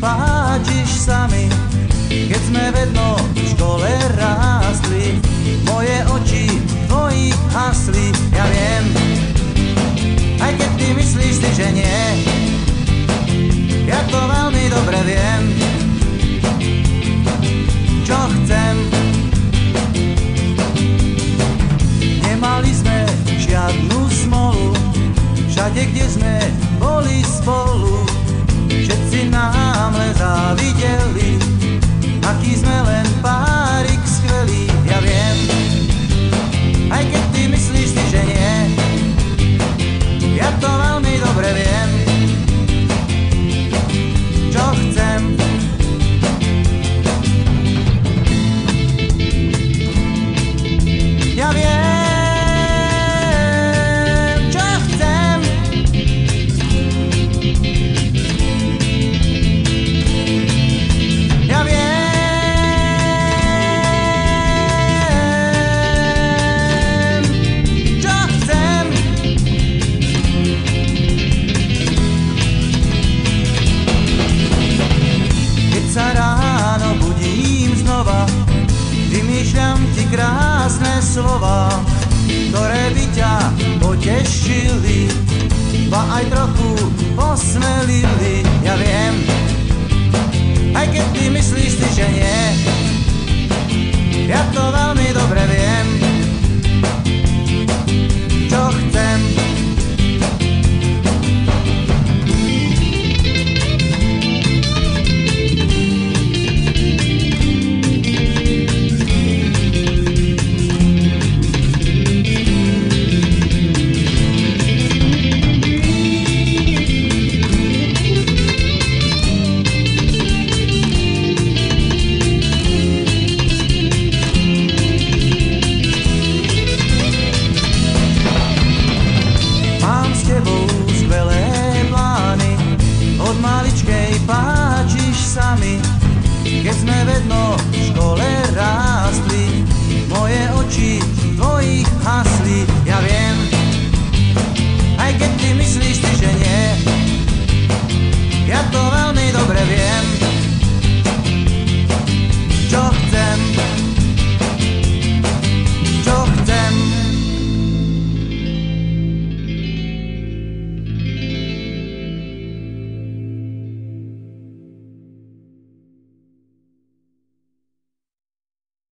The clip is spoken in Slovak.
páčiš sa mi, keď sme vedno v škole rástli. Moje oči tvojich hasli, ja viem, aj keď ty myslíš si, že nie. Ja to veľmi dobre viem, čo chcem. Nemali sme žiadnu smolu, všade, kde sme boli spolu, všetci nám len závideli, aký sme len párik skvelí. Ja viem, aj keď ty myslíš si, že nie. Ja to veľmi dobre viem, čo chcem. Ja viem, čo chcem. Ja viem, čo chcem. Keď sa ráno budím znova, vymýšľam ti krásne slova, ktoré by ťa potešili, ba aj trochu posmelili. Ja viem, aj keď ty myslíš si, že nie. Ja to veľmi dobre viem,